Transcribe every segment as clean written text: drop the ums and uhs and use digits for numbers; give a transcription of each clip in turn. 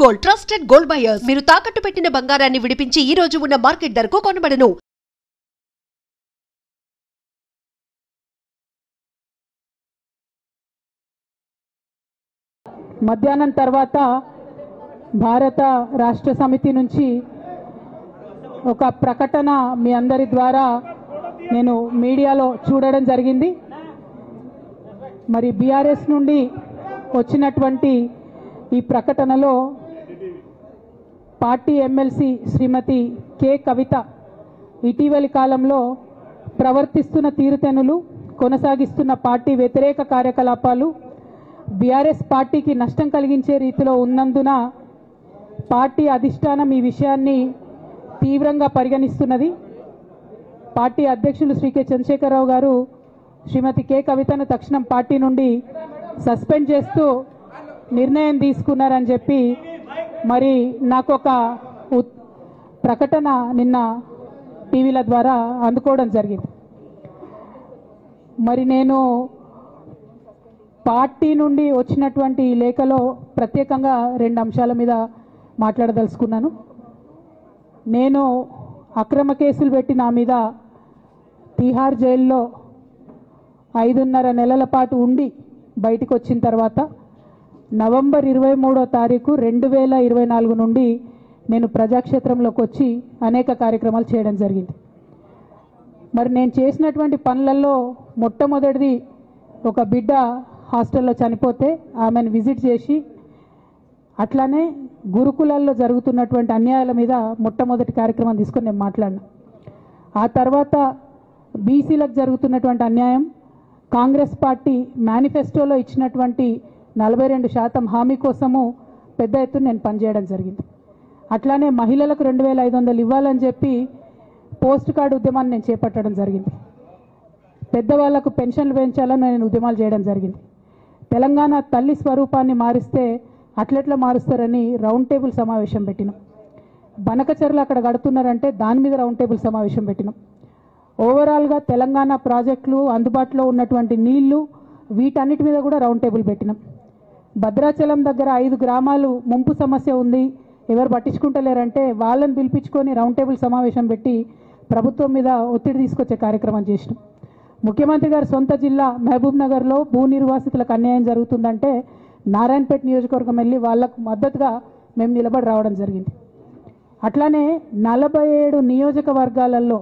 Gold trusted gold buyers మీరు తాకట్టు పెట్టిన బంగారాన్ని విడిపించి ఈ రోజు ఉన్న మార్కెట్ ధరకు కొనబడను. మధ్యాహ్నం తర్వాత భారత రాష్ట్ర సమితి నుంచి ఒక ప్రకటన మీ అందరి ద్వారా నేను మీడియాలో చూడడం జరిగింది. మరి బీఆర్ఎస్ నుండి వచ్చినటువంటి ఈ ప్రకటనలో పార్టీ ఎమ్మెల్సీ శ్రీమతి కె కవిత ఇటీవలి కాలంలో ప్రవర్తిస్తున్న తీరుతెన్నులు, కొనసాగిస్తున్న పార్టీ వ్యతిరేక కార్యకలాపాలు బీఆర్ఎస్ పార్టీకి నష్టం కలిగించే రీతిలో ఉన్నందున పార్టీ అధిష్టానం ఈ విషయాన్ని తీవ్రంగా పరిగణిస్తున్నది. పార్టీ అధ్యక్షులు శ్రీ కె చంద్రశేఖరరావు గారు శ్రీమతి కె కవితను తక్షణం పార్టీ నుండి సస్పెండ్ చేస్తూ నిర్ణయం తీసుకున్నారని చెప్పి మరి నాకు ఒక ప్రకటన నిన్న టీవీల ద్వారా అందుకోవడం జరిగింది. మరి నేను పార్టీ నుండి వచ్చినటువంటి లేఖలో ప్రత్యేకంగా 2 అంశాల మీద మాట్లాడదలుచుకున్నాను. నేను అక్రమ కేసులు పెట్టి నా మీద తిహార్ జైల్లో 5.5 నెలల పాటు ఉండి బయటికి వచ్చిన తర్వాత నవంబర్ 23వ తారీఖు 2024 నుండి నేను ప్రజాక్షేత్రంలోకి వచ్చి అనేక కార్యక్రమాలు చేయడం జరిగింది. మరి నేను చేసినటువంటి పనులలో మొట్టమొదటిది ఒక బిడ్డ హాస్టల్లో చనిపోతే ఆమెను విజిట్ చేసి, అట్లానే గురుకులాల్లో జరుగుతున్నటువంటి అన్యాయాల మీద మొట్టమొదటి కార్యక్రమం తీసుకొని నేను మాట్లాడినా. ఆ తర్వాత బీసీలకు జరుగుతున్నటువంటి అన్యాయం, కాంగ్రెస్ పార్టీ మేనిఫెస్టోలో ఇచ్చినటువంటి 42% హామీ కోసము పెద్ద ఎత్తున నేను పనిచేయడం జరిగింది. అట్లానే మహిళలకు 2500 ఇవ్వాలని చెప్పి పోస్ట్ కార్డు ఉద్యమాన్ని నేను చేపట్టడం జరిగింది. పెద్దవాళ్లకు పెన్షన్లు పెంచాలని నేను ఉద్యమాలు చేయడం జరిగింది. తెలంగాణ తల్లి స్వరూపాన్ని మారిస్తే అట్లెట్లా మారుస్తారని రౌండ్ టేబుల్ సమావేశం పెట్టినాం. బనకచర్లు అక్కడ కడుతున్నారంటే దాని మీద రౌండ్ టేబుల్ సమావేశం పెట్టినాం. ఓవరాల్గా తెలంగాణ ప్రాజెక్టులు, అందుబాటులో ఉన్నటువంటి నీళ్లు, వీటన్నిటి మీద కూడా రౌండ్ టేబుల్ పెట్టినాం. భద్రాచలం దగ్గర 5 గ్రామాలు ముంపు సమస్య ఉంది, ఎవరు పట్టించుకుంటలేరంటే వాళ్ళని పిలిపించుకొని రౌండ్ టేబుల్ సమావేశం పెట్టి ప్రభుత్వం మీద ఒత్తిడి తీసుకొచ్చే కార్యక్రమం చేసినాం. ముఖ్యమంత్రి గారి సొంత జిల్లా మహబూబ్ నగర్లో భూ నిర్వాసితులకు అన్యాయం జరుగుతుందంటే నారాయణపేట నియోజకవర్గం వెళ్ళి వాళ్లకు మద్దతుగా మేము నిలబడి రావడం జరిగింది. అట్లానే 47 నియోజకవర్గాలలో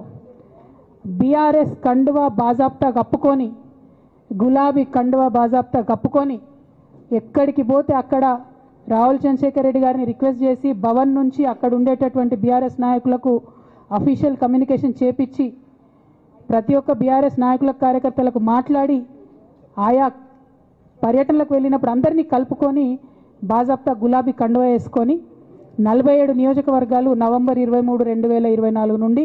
బీఆర్ఎస్ కండువా బాజాప్తా కప్పుకొని, గులాబీ కండువా బాజాప్తా కప్పుకొని ఎక్కడికి పోతే అక్కడ రావుల చంద్రశేఖర్ రెడ్డి గారిని రిక్వెస్ట్ చేసి భవన్ నుంచి అక్కడ ఉండేటటువంటి బీఆర్ఎస్ నాయకులకు అఫీషియల్ కమ్యూనికేషన్ చేపించి ప్రతి ఒక్క బీఆర్ఎస్ నాయకుల కార్యకర్తలకు మాట్లాడి ఆయా పర్యటనలకు వెళ్ళినప్పుడు అందరినీ కలుపుకొని బాజాప్తా గులాబీ కండువా వేసుకొని 47 నియోజకవర్గాలు నవంబర్ 23, 2024 నుండి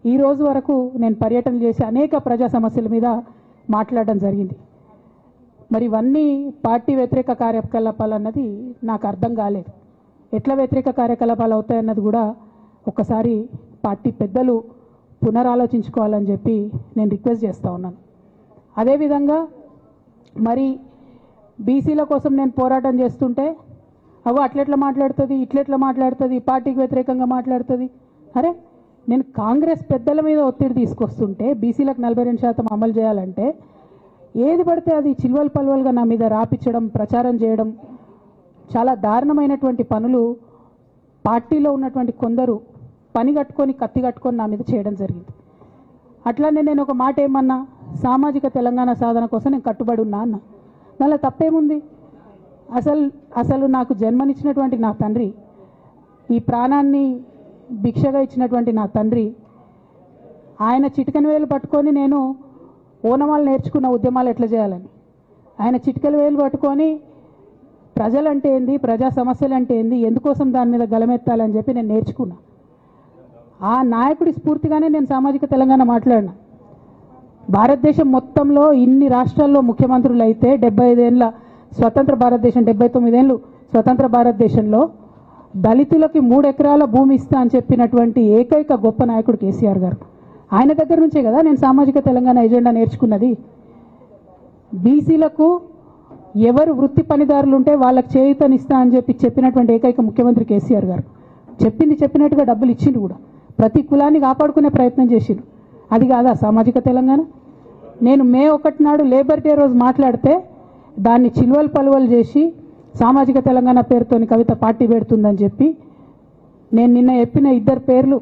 ఈ రోజు వరకు నేను పర్యటన చేసి అనేక ప్రజా సమస్యల మీద మాట్లాడడం జరిగింది. మరి ఇవన్నీ పార్టీ వ్యతిరేక కార్యకలాపాలు అన్నది నాకు అర్థం కాలేదు. ఎట్లా వ్యతిరేక కార్యకలాపాలు అవుతాయన్నది కూడా ఒకసారి పార్టీ పెద్దలు పునరాలోచించుకోవాలని చెప్పి నేను రిక్వెస్ట్ చేస్తూ ఉన్నాను. అదేవిధంగా మరి బీసీల కోసం నేను పోరాటం చేస్తుంటే అట్లెట్లా మాట్లాడుతుంది, ఇట్లెట్లా మాట్లాడుతుంది, పార్టీకి వ్యతిరేకంగా మాట్లాడుతుంది. అరే, నేను కాంగ్రెస్ పెద్దల మీద ఒత్తిడి తీసుకొస్తుంటే బీసీలకు 42% అమలు చేయాలంటే ఏది పడితే అది చిల్వల్ పల్వల్గా నా మీద రాపించడం, ప్రచారం చేయడం, చాలా దారుణమైనటువంటి పనులు పార్టీలో ఉన్నటువంటి కొందరు పని కట్టుకొని, కత్తి కట్టుకొని నా మీద చేయడం జరిగింది. అట్లానే నేను ఒక మాట ఏమన్నా, సామాజిక తెలంగాణ సాధన కోసం నేను కట్టుబడి ఉన్నా అన్న. మళ్ళీ తప్పేముంది? అసలు నాకు జన్మనిచ్చినటువంటి నా తండ్రి, ఈ ప్రాణాన్ని భిక్షగా ఇచ్చినటువంటి నా తండ్రి, ఆయన చిటికెన వేలు పట్టుకొని నేను ఓనమాలు నేర్చుకున్న ఉద్యమాలు ఎట్లా చేయాలని, ఆయన చిటికెల వేలు పట్టుకొని ప్రజలంటే ఏంది, ప్రజా సమస్యలు అంటే ఏంది, ఎందుకోసం దాని మీద గలమెత్తాలని చెప్పి నేను నేర్చుకున్నా. ఆ నాయకుడి స్ఫూర్తిగానే నేను సామాజిక తెలంగాణ మాట్లాడినా. భారతదేశం మొత్తంలో ఇన్ని రాష్ట్రాల్లో ముఖ్యమంత్రులు అయితే 75 ఏళ్ళ స్వతంత్ర భారతదేశం, 79 ఏళ్ళు స్వతంత్ర భారతదేశంలో దళితులకి 3 ఎకరాల భూమి ఇస్తా అని చెప్పినటువంటి ఏకైక గొప్ప నాయకుడు కేసీఆర్ గారు. ఆయన దగ్గర నుంచే కదా నేను సామాజిక తెలంగాణ ఎజెండా నేర్చుకున్నది. బీసీలకు ఎవరు వృత్తి పనిదారులు ఉంటే వాళ్ళకి చేయూతనిస్తా అని చెప్పినటువంటి ఏకైక ముఖ్యమంత్రి కేసీఆర్ గారు. చెప్పినట్టుగా డబ్బులు ఇచ్చిండు కూడా. ప్రతి కులాన్ని కాపాడుకునే ప్రయత్నం చేసిండు. అది కాదా సామాజిక తెలంగాణ? నేను మే 1 నాడు లేబర్ డే రోజు మాట్లాడితే దాన్ని చిలువలు పలువలు చేసి సామాజిక తెలంగాణ పేరుతోని కవిత పార్టీ పెడుతుందని చెప్పి నేను నిన్న చెప్పిన 2 పేర్లు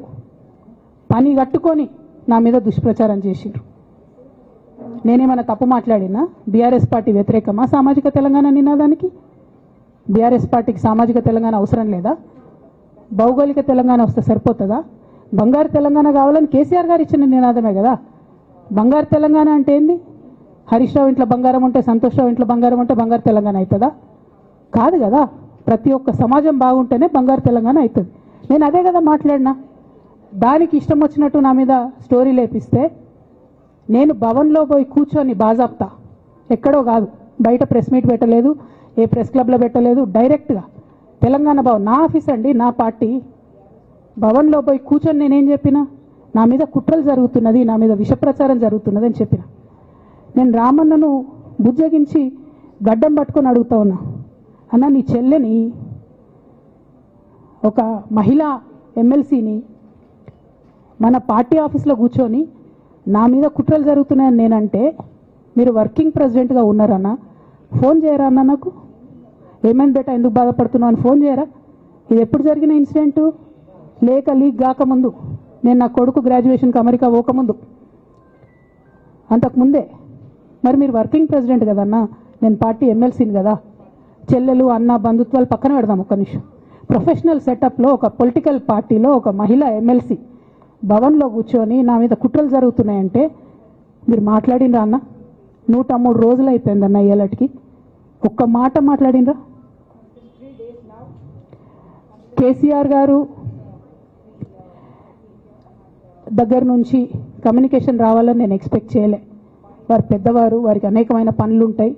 పని కట్టుకొని నా మీద దుష్ప్రచారం చేసిండ్రు. నేనేమైనా తప్పు మాట్లాడినా? బీఆర్ఎస్ పార్టీ వ్యతిరేకమా సామాజిక తెలంగాణ నినాదానికి? బీఆర్ఎస్ పార్టీకి సామాజిక తెలంగాణ అవసరం లేదా? భౌగోళిక తెలంగాణ వస్తే సరిపోతుందా? బంగారు తెలంగాణ కావాలని కేసీఆర్ గారు ఇచ్చిన నినాదమే కదా. బంగారు తెలంగాణ అంటే ఏంది? హరీష్ రావు ఇంట్లో బంగారం ఉంటే, సంతోష్ రావు ఇంట్లో బంగారం ఉంటే బంగారు తెలంగాణ అవుతుందా? కాదు కదా. ప్రతి ఒక్క సమాజం బాగుంటేనే బంగారు తెలంగాణ అవుతుంది. నేను అదే కదా మాట్లాడినా. దానికి ఇష్టం వచ్చినట్టు నా మీద స్టోరీ లేపిస్తే నేను భవన్లో పోయి కూర్చొని బాజాప్తా, ఎక్కడో కాదు, బయట ప్రెస్ మీట్ పెట్టలేదు, ఏ ప్రెస్ క్లబ్లో పెట్టలేదు, డైరెక్ట్గా తెలంగాణ భవన్ నా ఆఫీస్ అండి, నా పార్టీ భవన్లో పోయి కూర్చొని నేనేం చెప్పినా? నా మీద కుట్రలు జరుగుతున్నది, నా మీద విషప్రచారం జరుగుతున్నది అని చెప్పిన. నేను రామన్నను బుజ్జగించి గడ్డం పట్టుకొని అడుగుతా ఉన్నా, అన్న నీ చెల్లెని, ఒక మహిళా ఎమ్మెల్సీని మన పార్టీ ఆఫీస్లో కూర్చొని నా మీద కుట్రలు జరుగుతున్నాయని నేనంటే మీరు వర్కింగ్ ప్రెసిడెంట్గా ఉన్నారన్నా, ఫోన్ చేయరా అన్న నాకు? ఏమైంది బేటా, ఎందుకు బాధపడుతున్నావు అని ఫోన్ చేయరా? ఇది ఎప్పుడు జరిగిన ఇన్సిడెంటు? లీక్ కాకముందు, నేను నా కొడుకు గ్రాడ్యుయేషన్కి అమెరికా పోకముందు, అంతకుముందే. మరి మీరు వర్కింగ్ ప్రెసిడెంట్ కదన్నా, నేను పార్టీ ఎమ్మెల్సీని కదా. చెల్లెలు అన్న బంధుత్వాలు పక్కన పెడదాం ఒక్క నిమిషం. ప్రొఫెషనల్ సెటప్లో ఒక పొలిటికల్ పార్టీలో ఒక మహిళా ఎమ్మెల్సీ భవన్లో కూర్చొని నా మీద కుట్రలు జరుగుతున్నాయంటే మీరు మాట్లాడినరా అన్న? 103 రోజులు అయిపోయిందన్న ఇయ్యాలటికి, ఒక్క మాట మాట్లాడినరా? కేసీఆర్ గారు దగ్గర నుంచి కమ్యూనికేషన్ రావాలని నేను ఎక్స్పెక్ట్ చేయలే. వారు పెద్దవారు, వారికి అనేకమైన పనులు ఉంటాయి.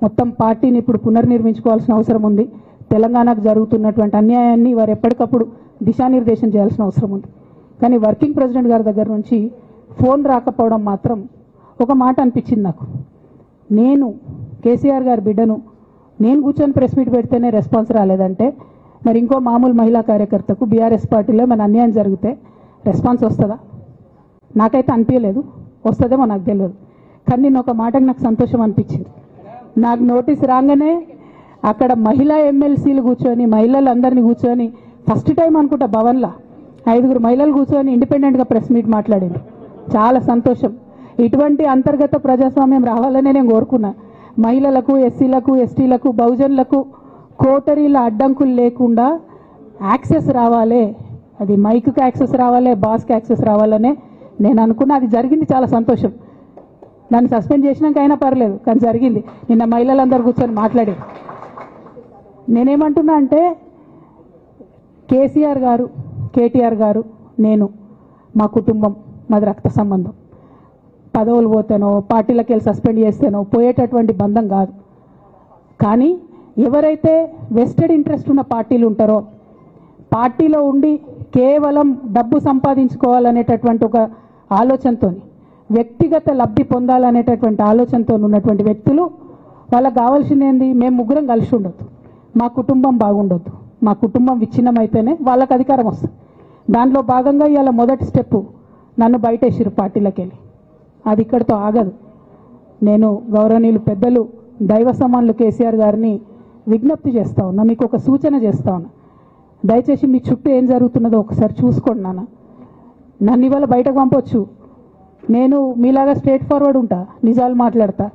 మొత్తం పార్టీని ఇప్పుడు పునర్నిర్మించుకోవాల్సిన అవసరం ఉంది. తెలంగాణకు జరుగుతున్నటువంటి అన్యాయాన్ని వారు ఎప్పటికప్పుడు దిశానిర్దేశం చేయాల్సిన అవసరం ఉంది. కానీ వర్కింగ్ ప్రెసిడెంట్ గారి దగ్గర నుంచి ఫోన్ రాకపోవడం మాత్రం ఒక మాట అనిపించింది నాకు. నేను కేసీఆర్ గారి బిడ్డను, నేను కూర్చొని ప్రెస్ మీట్ పెడితేనే రెస్పాన్స్ రాలేదంటే మరి ఇంకో మామూలు మహిళా కార్యకర్తకు బీఆర్ఎస్ పార్టీలో మన అన్యాయం జరిగితే రెస్పాన్స్ వస్తుందా? నాకైతే అనిపించలేదు. వస్తుందేమో నాకు తెలియదు. కానీ నేను ఒక మాటకు నాకు సంతోషం అనిపించింది. నాకు నోటీస్ రాగానే అక్కడ మహిళా ఎమ్మెల్సీలు కూర్చొని, మహిళలందరినీ కూర్చొని, ఫస్ట్ టైం అనుకుంటా భవన్లో 5 మహిళలు కూర్చొని ఇండిపెండెంట్గా ప్రెస్ మీట్ మాట్లాడింది. చాలా సంతోషం. ఇటువంటి అంతర్గత ప్రజాస్వామ్యం రావాలనే నేను కోరుకున్నా. మహిళలకు, ఎస్సీలకు, ఎస్టీలకు, బహుజనులకు కోటరీల అడ్డంకులు లేకుండా యాక్సెస్ రావాలి. అది మైక్కి యాక్సెస్ రావాలి, బాస్కి యాక్సెస్ రావాలనే నేను అనుకున్నా. అది జరిగింది, చాలా సంతోషం. దాన్ని సస్పెండ్ చేసినాక అయినా పర్లేదు, కానీ జరిగింది. నిన్న మహిళలందరూ కూర్చొని మాట్లాడి నేనేమంటున్నా అంటే, కేసీఆర్ గారు, కేటీఆర్ గారు, నేను, మా కుటుంబం, మాది రక్త సంబంధం. పదవులు పోతేనో, పార్టీలకు వెళ్ళి సస్పెండ్ చేస్తేనో పోయేటటువంటి బంధం కాదు. కానీ ఎవరైతే వెస్టెడ్ ఇంట్రెస్ట్ ఉన్న పార్టీలు ఉంటారో, పార్టీలో ఉండి కేవలం డబ్బు సంపాదించుకోవాలనేటటువంటి ఒక ఆలోచనతో, వ్యక్తిగత లబ్ధి పొందాలనేటటువంటి ఆలోచనతో ఉన్నటువంటి వ్యక్తులు, వాళ్ళకి కావాల్సింది ఏంది? మేము ముగ్గురం కలిసి ఉండొద్దు, మా కుటుంబం బాగుండొద్దు, మా కుటుంబం విచ్ఛిన్నమైతేనే వాళ్ళకి అధికారం వస్తుంది. దాంట్లో భాగంగా ఇవాళ మొదటి స్టెప్పు నన్ను బయటేసిరు పార్టీలకు వెళ్ళి. అది ఇక్కడితో ఆగదు. నేను గౌరవనీయులు పెద్దలు దైవ సమానులు కేసీఆర్ గారిని విజ్ఞప్తి చేస్తా ఉన్నా, మీకు ఒక సూచన చేస్తా ఉన్నా. దయచేసి మీ చుట్టూ ఏం జరుగుతున్నదో ఒకసారి చూసుకోండి నాన్న. నన్ను ఇవాళ బయటకు పంపొచ్చు, నేను మీలాగా స్ట్రేట్ ఫార్వర్డ్ ఉంటా, నిజాలు మాట్లాడతా.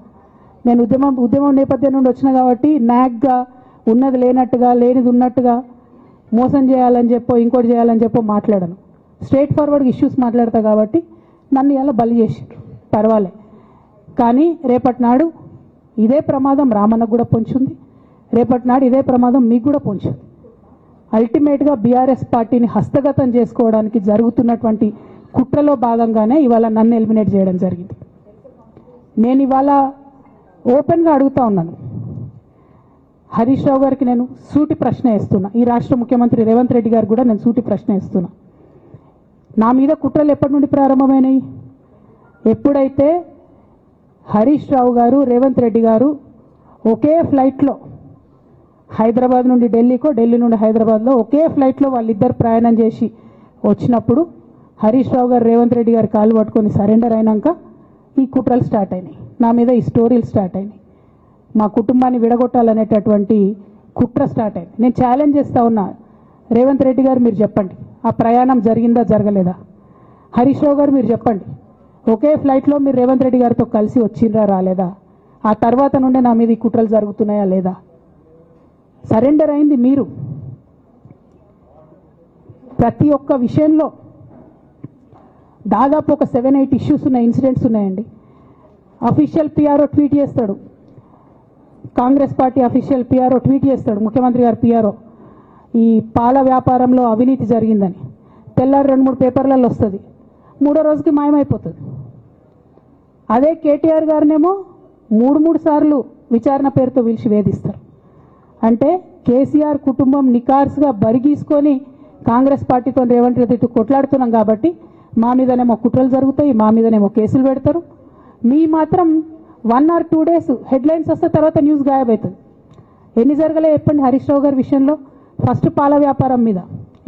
నేను ఉద్యమం నేపథ్యం నుండి వచ్చిన కాబట్టి నాగ్గా ఉన్నది లేనట్టుగా, లేనిది ఉన్నట్టుగా, మోసం చేయాలని చెప్పో ఇంకోటి చేయాలని చెప్పో మాట్లాడను. స్ట్రేట్ ఫార్వర్డ్గా ఇష్యూస్ మాట్లాడతా కాబట్టి నన్ను ఇలా బలి చేసిండ్రు, పర్వాలే. కానీ రేపటి నాడు ఇదే ప్రమాదం రామన్నకు కూడా పొంచుంది, రేపటి నాడు ఇదే ప్రమాదం మీకు కూడా పొంచుంది. అల్టిమేట్గా బీఆర్ఎస్ పార్టీని హస్తగతం చేసుకోవడానికి జరుగుతున్నటువంటి కుట్రలో భాగంగానే ఇవాళ నన్ను ఎలిమినేట్ చేయడం జరిగింది. నేను ఇవాళ ఓపెన్గా అడుగుతా ఉన్నాను, హరీష్ రావు గారికి నేను సూటి ప్రశ్న వేస్తున్నా, ఈ రాష్ట్ర ముఖ్యమంత్రి రేవంత్ రెడ్డి గారికి కూడా నేను సూటి ప్రశ్న వేస్తున్నా. నా మీద కుట్రలు ఎప్పటి నుండి ప్రారంభమైనాయి? ఎప్పుడైతే హరీష్ రావు గారు, రేవంత్ రెడ్డి గారు ఒకే ఫ్లైట్లో హైదరాబాద్ నుండి ఢిల్లీకో, ఢిల్లీ నుండి హైదరాబాద్లో ఒకే ఫ్లైట్లో వాళ్ళిద్దరు ప్రయాణం చేసి వచ్చినప్పుడు హరీష్ రావు గారు రేవంత్ రెడ్డి గారి కాళ్ళు పట్టుకొని సరెండర్ అయినాక ఈ కుట్రలు స్టార్ట్ అయినాయి, నా మీద ఈ స్టోరీలు స్టార్ట్ అయినాయి, మా కుటుంబాన్ని విడగొట్టాలనేటటువంటి కుట్ర స్టార్ట్ అయింది. నేను ఛాలెంజ్ చేస్తా ఉన్నా, రేవంత్ రెడ్డి గారు మీరు చెప్పండి, ఆ ప్రయాణం జరిగిందా జరగలేదా? హరీష్ రావు గారు మీరు చెప్పండి, ఒకే ఫ్లైట్లో మీరు రేవంత్ రెడ్డి గారితో కలిసి వచ్చిండ్రా రాలేదా? ఆ తర్వాత నుండే నా మీద ఈ కుట్రలు జరుగుతున్నాయా లేదా? సరెండర్ అయింది మీరు. ప్రతి ఒక్క విషయంలో దాదాపు ఒక 7-8 ఇష్యూస్ ఉన్నాయి, ఇన్సిడెంట్స్ ఉన్నాయండి. అఫీషియల్ పిఆర్ఓ ట్వీట్ చేస్తాడు, Congress party official PRO tweet చేస్తాడు, ముఖ్యమంత్రి గారు పిఆర్ఓ, ఈ పాల వ్యాపారంలో అవినీతి జరిగిందని. తెల్లారి 2-3 పేపర్లలో వస్తుంది, 3వ రోజుకి మాయమైపోతుంది. అదే కేటీఆర్ గారినేమో 3 సార్లు విచారణ పేరుతో పిలిచి వేధిస్తారు. అంటే కేసీఆర్ కుటుంబం నికార్స్గా బరిగీసుకొని కాంగ్రెస్ పార్టీతో రేవంత్ రెడ్డితో కొట్లాడుతున్నాం కాబట్టి మా మీదనేమో కుట్రలు జరుగుతాయి, మా మీదనేమో కేసులు పెడతారు. మీ మాత్రం 1 or 2 days హెడ్లైన్స్ వస్తే తర్వాత న్యూస్ గాయబవుతుంది. ఎన్ని జరగలే చెప్పండి హరీష్ రావు గారి విషయంలో? ఫస్ట్ పాల వ్యాపారం మీద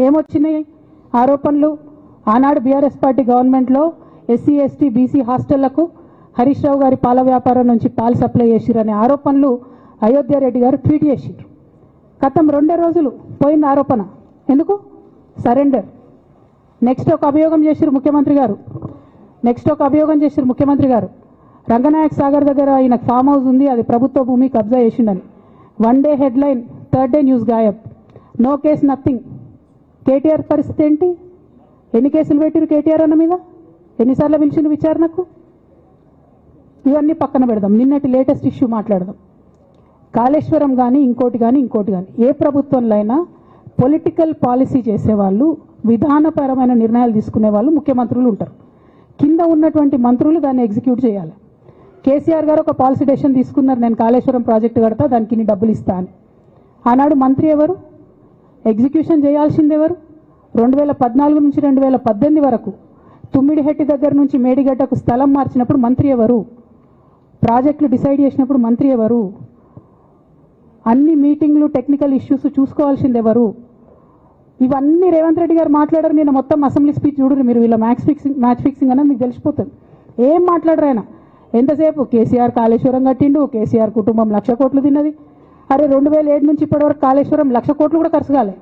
ఏమొచ్చినాయి ఆరోపణలు? ఆనాడు బీఆర్ఎస్ పార్టీ గవర్నమెంట్లో SC ST BC హాస్టళ్లకు Harish Rao గారి పాల వ్యాపారం నుంచి పాలు సప్లై చేసిరనే ఆరోపణలు అయోధ్య రెడ్డి గారు ట్వీట్ చేసిరు. గతం 2 రోజులు పోయిన ఆరోపణ ఎందుకు? సరెండర్. నెక్స్ట్ ఒక అభియోగం చేసిరు ముఖ్యమంత్రి గారు, రంగనాయక్ సాగర్ దగ్గర ఈయన ఫామ్ హౌస్ ఉంది, అది ప్రభుత్వ భూమి, కబ్జా చేసిండని. 1 day headline, 3rd day news గాయబ్, నో కేస్ నథింగ్. కేటీఆర్ పరిస్థితి ఏంటి? ఎన్ని కేసులు పెట్టిరు కేటీఆర్ అన్న మీద? ఎన్నిసార్లు పిలిచిండు విచారణకు? ఇవన్నీ పక్కన పెడదాం, నిన్నటి లేటెస్ట్ ఇష్యూ మాట్లాడదాం. కాళేశ్వరం కానీ ఇంకోటి కానీ ఏ ప్రభుత్వంలో అయినా పొలిటికల్ పాలసీ చేసేవాళ్ళు, విధానపరమైన నిర్ణయాలు తీసుకునే వాళ్ళు ముఖ్యమంత్రులు ఉంటారు. కింద ఉన్నటువంటి మంత్రులు దాన్ని ఎగ్జిక్యూట్ చేయాలి. కేసీఆర్ గారు ఒక పాలసీ డెసిషన్ తీసుకున్నారు, నేను కాళేశ్వరం ప్రాజెక్టు కడతా, దానికి ఇన్ని డబ్బులు ఇస్తా అని. ఆనాడు మంత్రి ఎవరు? ఎగ్జిక్యూషన్ చేయాల్సింది ఎవరు? 2014 నుంచి 2018 వరకు తుమ్మిడిహెట్టి దగ్గర నుంచి మేడిగడ్డకు స్థలం మార్చినప్పుడు మంత్రి ఎవరు? ప్రాజెక్టులు డిసైడ్ చేసినప్పుడు మంత్రి ఎవరు? అన్ని మీటింగ్లు టెక్నికల్ ఇష్యూస్ చూసుకోవాల్సింది ఎవరు? ఇవన్నీ రేవంత్ రెడ్డి గారు మాట్లాడారు. నేను మొత్తం అసెంబ్లీ స్పీచ్ చూడరు మీరు, వీళ్ళ మ్యాచ్ ఫిక్సింగ్ అనేది మీకు తెలిసిపోతుంది. ఏం మాట్లాడరు ఆయన. ఎంతసేపు కేసీఆర్ కాళేశ్వరం కట్టిండు, కేసీఆర్ కుటుంబం 1,00,000 కోట్లు తిన్నది. అరే 2007 నుంచి ఇప్పటివరకు కాళేశ్వరం 1,00,000 కోట్లు కూడా ఖర్చు కాలే.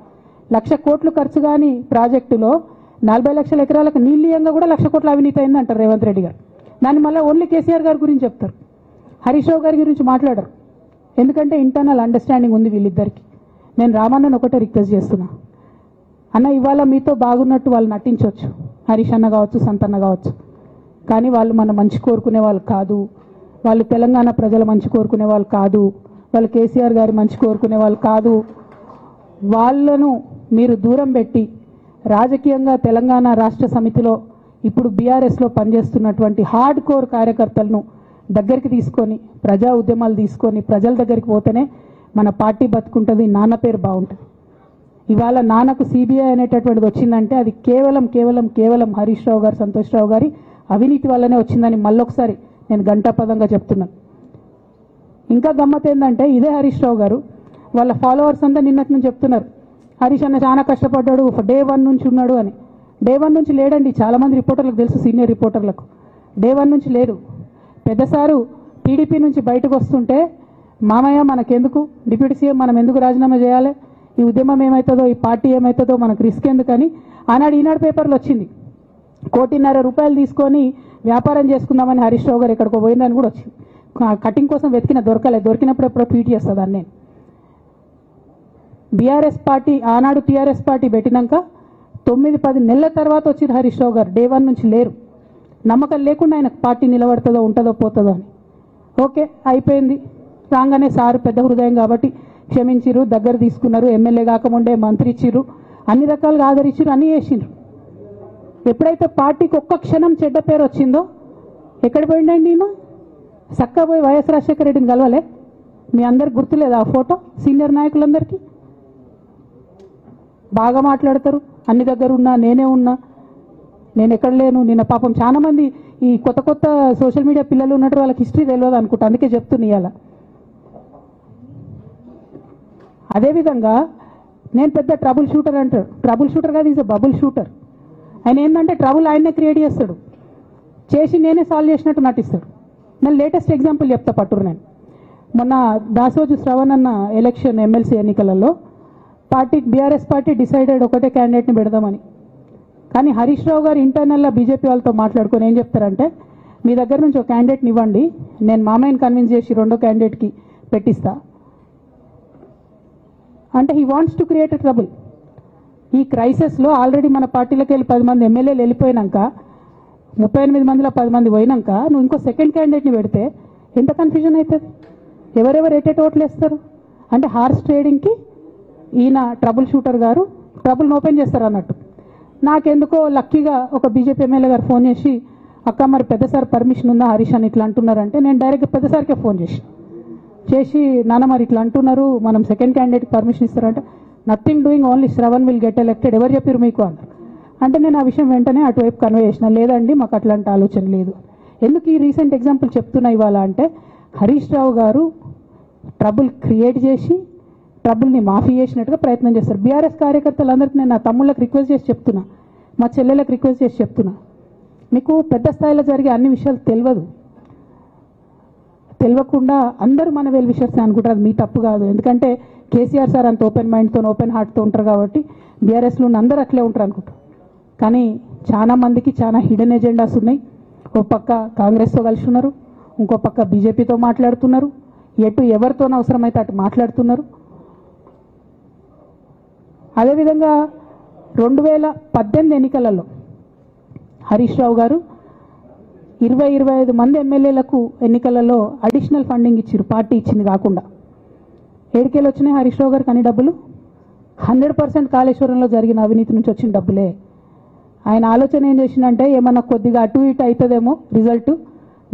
1,00,000 కోట్లు ఖర్చు కాని ప్రాజెక్టులో 40 లక్షల ఎకరాలకు నీళ్ళీయంగా కూడా 1,00,000 కోట్ల అవినీతి అయింది అంటారు రేవంత్ రెడ్డి గారు. దాన్ని మళ్ళీ ఓన్లీ కేసీఆర్ గారి గురించి చెప్తారు, హరీష్ రావు గారి గురించి మాట్లాడరు. ఎందుకంటే ఇంటర్నల్ అండర్స్టాండింగ్ ఉంది వీళ్ళిద్దరికి. నేను రామన్నను ఒకటే రిక్వెస్ట్ చేస్తున్నా, అన్న ఇవాళ మీతో బాగున్నట్టు వాళ్ళు నటించవచ్చు, హరీష్ అన్న కావచ్చు, సంతన్న కావచ్చు, కానీ వాళ్ళు మన మంచి కోరుకునే వాళ్ళు కాదు, వాళ్ళు తెలంగాణ ప్రజల మంచి కోరుకునే వాళ్ళు కాదు, వాళ్ళు కేసీఆర్ గారి మంచి కోరుకునే వాళ్ళు కాదు. వాళ్ళను మీరు దూరం పెట్టి రాజకీయంగా తెలంగాణ రాష్ట్ర సమితిలో ఇప్పుడు బీఆర్ఎస్లో పనిచేస్తున్నటువంటి హార్డ్ కోర్ కార్యకర్తలను దగ్గరికి తీసుకొని ప్రజా ఉద్యమాలు తీసుకొని ప్రజల దగ్గరికి పోతేనే మన పార్టీ బతుకుంటుంది, నాన్న పేరు బాగుంటుంది. ఇవాళ నాన్నకు సిబిఐ అనేటటువంటిది వచ్చిందంటే అది కేవలం హరీష్ రావు గారు, సంతోష్ రావు గారి అవినీతి వల్లనే వచ్చిందని మళ్ళొకసారి నేను గంటాపదంగా చెప్తున్నాను. ఇంకా గమ్మత్ ఏంటంటే ఇదే హరీష్ రావు గారు వాళ్ళ ఫాలోవర్స్ అంతా నిన్నటి నుంచి చెప్తున్నారు, హరీష్ అన్న చాలా కష్టపడ్డాడు, డే 1 నుంచి ఉన్నాడు అని. డే 1 నుంచి లేడండి, చాలామంది రిపోర్టర్లకు తెలుసు, సీనియర్ రిపోర్టర్లకు. డే 1 నుంచి లేదు. పెద్దసారు టీడీపీ నుంచి బయటకు వస్తుంటే మామయ్య మనకెందుకు, డిప్యూటీ సీఎం మనం ఎందుకు రాజీనామా చేయాలి, ఈ ఉద్యమం ఏమవుతుందో, ఈ పార్టీ ఏమవుతుందో మనకు రిస్క్ ఎందుకని ఆనాడు ఈనాడు పేపర్లో వచ్చింది. 1,50,00,000 రూపాయలు తీసుకొని వ్యాపారం చేసుకుందామని హరీష్ రావు గారు ఎక్కడికో పోయిందని కూడా వచ్చింది. కటింగ్ కోసం దొరికినప్పుడు ఎప్పుడో ట్వీట్ చేస్తుందని. నేను బీఆర్ఎస్ పార్టీ ఆనాడు టీఆర్ఎస్ పార్టీ పెట్టినాక 9-10 నెలల తర్వాత వచ్చింది హరీష్ రావు గారు. డే 1 నుంచి లేరు. నమ్మకం లేకుండా ఆయన పార్టీ నిలబడుతుందో ఉంటుందో పోతుందో అని. ఓకే అయిపోయింది. రాగానే సారు పెద్ద హృదయం కాబట్టి క్షమించిరు, దగ్గర తీసుకున్నారు, ఎమ్మెల్యే కాకముందే మంత్రి ఇచ్చిర్రు, అన్ని రకాలుగా ఆదరించిరు, అన్నీ చేసిండ్రు. ఎప్పుడైతే పార్టీకి ఒక్క క్షణం చెడ్డ పేరు వచ్చిందో ఎక్కడ పోయిండండి ఈయన? చక్కగా పోయి వైఎస్ రాజశేఖర రెడ్డిని కలవలే? మీ అందరికి గుర్తులేదు ఆ ఫోటో? సీనియర్ నాయకులందరికీ బాగా మాట్లాడతారు, అన్ని దగ్గర ఉన్నా, నేనే ఉన్నా, నేను ఎక్కడ లేను. నిన్న పాపం చాలా మంది ఈ కొత్త సోషల్ మీడియా పిల్లలు ఉన్నట్టు వాళ్ళకి హిస్టరీ తెలియదు అనుకుంటా, అందుకే చెప్తున్నా. ఇవాళ అదేవిధంగా నేను పెద్ద ట్రబుల్ షూటర్ అంటారు. ట్రబుల్ షూటర్ కాదు, ఈజ్ అ బబుల్ షూటర్. ఆయన ఏంటంటే ట్రబుల్ ఆయనే క్రియేట్ చేస్తాడు, చేసి నేనే సాల్వ్ చేసినట్టు నటిస్తాడు. నేను లేటెస్ట్ ఎగ్జాంపుల్ చెప్తా పట్టురు. నేను మొన్న దాసోజు శ్రవణ్ అన్న ఎలక్షన్ ఎమ్మెల్సీ ఎన్నికలలో బీఆర్ఎస్ పార్టీ డిసైడెడ్ ఒకటే క్యాండిడేట్ని పెడదామని. కానీ హరీష్ రావు గారు ఇంటర్నల్గా బీజేపీ వాళ్ళతో మాట్లాడుకొని ఏం చెప్తారంటే, మీ దగ్గర నుంచి ఒక క్యాండిడేట్ని ఇవ్వండి, నేను మామయ్యని కన్విన్స్ చేసి రెండో క్యాండిడేట్కి పెట్టిస్తా అంటే he wants to create a trouble. ఈ క్రైసిస్లో ఆల్రెడీ మన పార్టీలోకి వెళ్ళి 10 మంది ఎమ్మెల్యేలు వెళ్ళిపోయినాక, 38 మందిలో 10 మంది పోయినాక నువ్వు ఇంకో సెకండ్ క్యాండిడేట్ని పెడితే ఎంత కన్ఫ్యూజన్ అవుతుంది? ఎవరెవరు ఎటెట్ ఓట్లు వేస్తారు? అంటే హార్స్ ట్రేడింగ్కి ఈయన ట్రబుల్ షూటర్ గారు ట్రబుల్ని ఓపెన్ చేస్తారు అన్నట్టు. నాకెందుకో లక్కీగా ఒక బీజేపీ ఎమ్మెల్యే గారు ఫోన్ చేసి, అక్క మరి పెద్దసారి పర్మిషన్ ఉందా హరీష్ అని ఇట్లా అంటున్నారంటే, నేను డైరెక్ట్గా పెద్దసారికే ఫోన్ చేసి నాన్న మరి ఇట్లా అంటున్నారు, మనం సెకండ్ క్యాండిడేట్కి పర్మిషన్ ఇస్తారంటే, nothing doing, only Shravan will get elected, ఎవరు చెప్పారు మీకు అన్నారు. అంటే నేను ఆ విషయం వెంటనే అటువైపు కన్వే చేసిన, లేదండి మాకు అట్లాంటి ఆలోచన లేదు. ఎందుకు ఈ రీసెంట్ ఎగ్జాంపుల్ చెప్తున్నా ఇవాళ అంటే, హరీష్ రావు గారు ట్రబుల్ క్రియేట్ చేసి ట్రబుల్ని మాఫీ చేసినట్టుగా ప్రయత్నం చేస్తారు. బీఆర్ఎస్ కార్యకర్తలందరికీ నేను నా తమ్ముళ్ళకి రిక్వెస్ట్ చేసి చెప్తున్నా, మా చెల్లెలకు రిక్వెస్ట్ చేసి చెప్తున్నా, మీకు పెద్ద స్థాయిలో జరిగే అన్ని విషయాలు తెలియకుండా అందరూ మన వెల్ విషర్స్ అనుకుంటారు. అది మీ తప్పు కాదు, ఎందుకంటే కేసీఆర్ సార్ అంత ఓపెన్ మైండ్తో ఓపెన్ హార్ట్తో ఉంటారు కాబట్టి బీఆర్ఎస్లో ఉన్న అందరూ అట్లే ఉంటారు అనుకుంటారు. కానీ చాలా మందికి చాలా హిడెన్ ఎజెండాస్ ఉన్నాయి. ఒక పక్క కాంగ్రెస్తో కలిసి ఉన్నారు, ఇంకో పక్క బీజేపీతో మాట్లాడుతున్నారు, ఎవరితోనో అవసరమైతే అటు మాట్లాడుతున్నారు. అదేవిధంగా 2018 ఎన్నికలలో హరీష్ రావు గారు 20-25 మంది ఎమ్మెల్యేలకు ఎన్నికలలో అడిషనల్ ఫండింగ్ ఇచ్చారు, పార్టీ ఇచ్చింది కాకుండా. ఏడికేలు వచ్చినాయి హరీష్ రావు గారికి అన్ని డబ్బులు? 100% కాళేశ్వరంలో జరిగిన అవినీతి నుంచి వచ్చిన డబ్బులే. ఆయన ఆలోచన ఏం చేసిందంటే, ఏమన్నా కొద్దిగా అటు ఇటు అవుతుందేమో రిజల్ట్,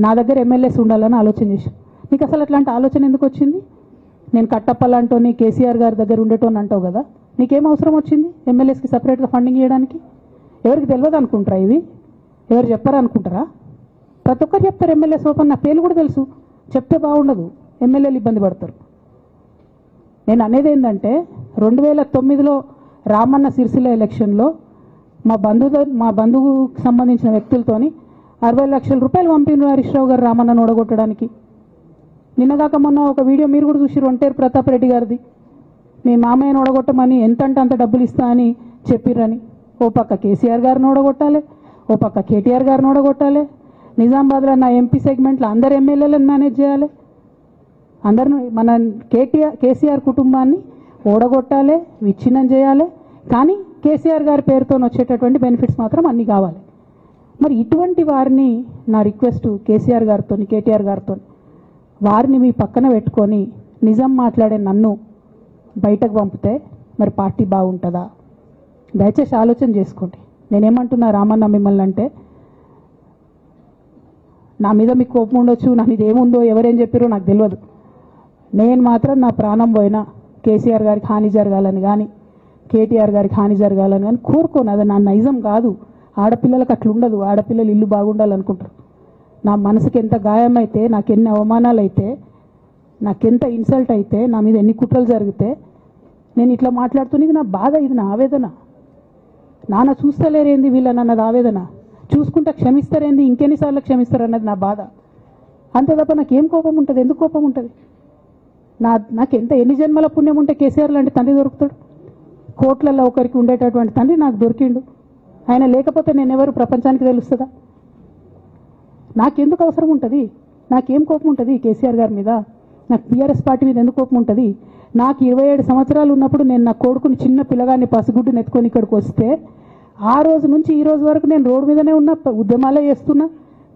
నా దగ్గర ఎమ్మెల్యేస్ ఉండాలని ఆలోచన చేశాను. నీకు అసలు అట్లాంటి ఆలోచన ఎందుకు వచ్చింది? నేను కట్టప్పలాంటోని కేసీఆర్ గారి దగ్గర ఉండేటోని అంటావు కదా, నీకేం అవసరం వచ్చింది ఎమ్మెల్యేస్కి సపరేట్గా ఫండింగ్ చేయడానికి? ఎవరికి తెలియదు అనుకుంటారా? ఇవి ఎవరు చెప్పారు అనుకుంటారా? ప్రతి ఒక్కరు చెప్తారు ఎమ్మెల్యేస్ ఓపెన్, నా పేర్లు కూడా తెలుసు, చెప్తే బాగుండదు, ఎమ్మెల్యేలు ఇబ్బంది పడతారు. నేను అనేది ఏంటంటే, 2009లో రామన్న సిరిసిల్ల ఎలక్షన్లో మా బంధువుకు సంబంధించిన వ్యక్తులతోని 60 లక్షల రూపాయలు పంపిన హరీష్ రావు గారు రామన్నను ఓడగొట్టడానికి. నిన్నగాక మొన్న ఒక వీడియో మీరు కూడా చూసి, ఒంటేరు ప్రతాప్ రెడ్డి గారిది, మీ మామయ్యను ఓడగొట్టమని ఎంత అంటే అంత డబ్బులు ఇస్తా అని చెప్పిర్రని. ఓ పక్క కేసీఆర్ గారిని ఓడగొట్టాలి, ఓ పక్క కేటీఆర్ గారిని ఓడగొట్టాలి, నిజామాబాద్లో నా ఎంపీ సెగ్మెంట్లో అందరు ఎమ్మెల్యేలను మేనేజ్ చేయాలి, అందరిని మన కేసీఆర్ కుటుంబాన్ని ఓడగొట్టాలి, విచ్ఛిన్నం చేయాలి. కానీ కేసీఆర్ గారి పేరుతో వచ్చేటటువంటి బెనిఫిట్స్ మాత్రం అన్నీ కావాలి. మరి ఇటువంటి వారిని నా రిక్వెస్ట్ కేసీఆర్ గారితో, కేటీఆర్ గారితో, వారిని మీ పక్కన పెట్టుకొని నిజం మాట్లాడే నన్ను బయటకు పంపితే మరి పార్టీ బాగుంటుందా? దయచేసి ఆలోచన చేసుకోండి. నేనేమంటున్నా రామన్న మిమ్మల్ని అంటే, నా మీద మీకు కోపం ఉండొచ్చు, నా మీద ఏముందో ఎవరేం చెప్పారో నాకు తెలియదు. నేను మాత్రం నా ప్రాణం పోయినా కేసీఆర్ గారికి హాని జరగాలని కానీ, కేటీఆర్ గారికి హాని జరగాలని కానీ కోరుకోను. అది నా నైజం కాదు. ఆడపిల్లలకు అట్లా ఉండదు. ఆడపిల్లలు ఇల్లు బాగుండాలనుకుంటారు. నా మనసుకి ఎంత గాయమైతే, నాకు ఎన్ని అవమానాలు అయితే, నాకెంత ఇన్సల్ట్ అయితే, నా మీద ఎన్ని కుట్రలు జరిగితే నేను ఇట్లా మాట్లాడుతున్నా. ఇది నా బాధ, ఇది నా ఆవేదన. నాన్న చూస్తలేరేంది వీళ్ళని అన్నది ఆవేదన, చూసుకుంటా క్షమిస్తారేంది ఇంకెన్నిసార్లు క్షమిస్తారు అన్నది నా బాధ. అంతే తప్ప నాకేం కోపం ఉంటుంది? ఎందుకు కోపం ఉంటుంది? నాకెంత ఎన్ని జన్మల పుణ్యం ఉంటే కేసీఆర్ లాంటి తండ్రి దొరుకుతాడు? కోట్లలో ఒకరికి ఉండేటటువంటి తండ్రి నాకు దొరికిండు. ఆయన లేకపోతే నేను ఎవరు ప్రపంచానికి తెలుస్తుందా? నాకెందుకు అవసరం ఉంటుంది? నాకేం కోపం ఉంటుంది కేసీఆర్ గారి మీద? నాకు బీఆర్ఎస్ పార్టీ మీద ఎందుకు కోపం ఉంటుంది? నాకు 27 సంవత్సరాలు ఉన్నప్పుడు నేను నా కొడుకుని, చిన్న పిల్లగాన్ని పసిగుడ్డుని ఎత్తుకొని ఇక్కడికి వస్తే, ఆ రోజు నుంచి ఈ రోజు వరకు నేను రోడ్డు మీదనే ఉన్నా, ఉద్యమాలే చేస్తున్నా,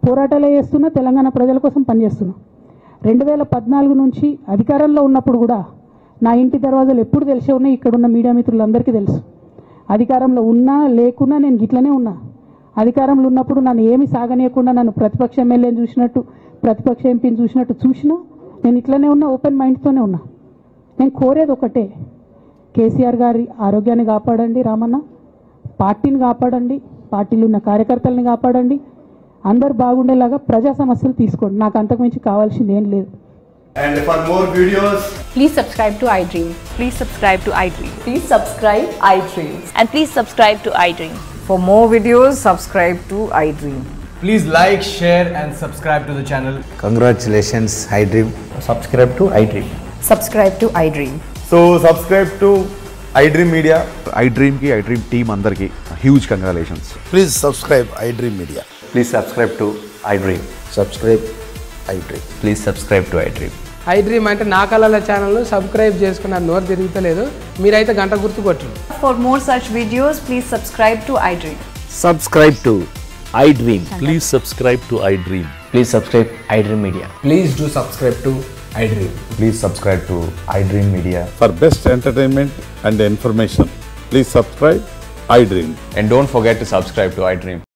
పోరాటాలే చేస్తున్నా, తెలంగాణ ప్రజల కోసం పనిచేస్తున్నా. 2014 నుంచి అధికారంలో ఉన్నప్పుడు కూడా నా ఇంటి దర్వాజాలు ఎప్పుడు తెలిసే ఉన్నాయి. ఇక్కడున్న మీడియా మిత్రులందరికీ తెలుసు. అధికారంలో ఉన్నా లేకున్నా నేను గిట్లనే ఉన్నా. అధికారంలో ఉన్నప్పుడు నన్ను ఏమి సాగనీయకుండా నన్ను ప్రతిపక్ష ఎమ్మెల్యేని చూసినట్టు, ప్రతిపక్ష ఎంపీని చూసినట్టు చూసినా నేను ఇట్లనే ఉన్నా, ఓపెన్ మైండ్తోనే ఉన్నా. నేను కోరేది ఒకటే, కేసీఆర్ గారి ఆరోగ్యాన్ని కాపాడండి రామన్న, పార్టీని కాపాడండి, పార్టీలో ఉన్న కార్యకర్తలని కాపాడండి, అందరు బాగుండేలాగా ప్రజా సమస్యలు తీసుకోండి. నాకు అంతకుమించి కావాల్సింది ఏం లేదు. And for more videos, Please subscribe to iDream. Please subscribe to iDream. Please subscribe iDream. And please subscribe to iDream. For more videos, subscribe to iDream. please like, share and subscribe to the channel. Congratulations, iDream. Subscribe to iDream. Subscribe to iDream. So subscribe to iDream Media. iDream की iDream team अंदर की huge congratulations. Please subscribe iDream Media. Please subscribe to iDream. Subscribe iDream. Please subscribe to iDream. iDream అంటే నా కళల ఛానల్ను subscribe చేసుకున్న నోరు తిరుగుతలేదు మీరైతే గంట గుర్తు కొట్టండి. For more such videos, please subscribe to iDream. Subscribe to iDream. Please subscribe to iDream. Please subscribe iDream Media. Please do subscribe to iDream. Please subscribe to iDream Media. For best entertainment and information, please subscribe iDream. And don't forget to subscribe to iDream.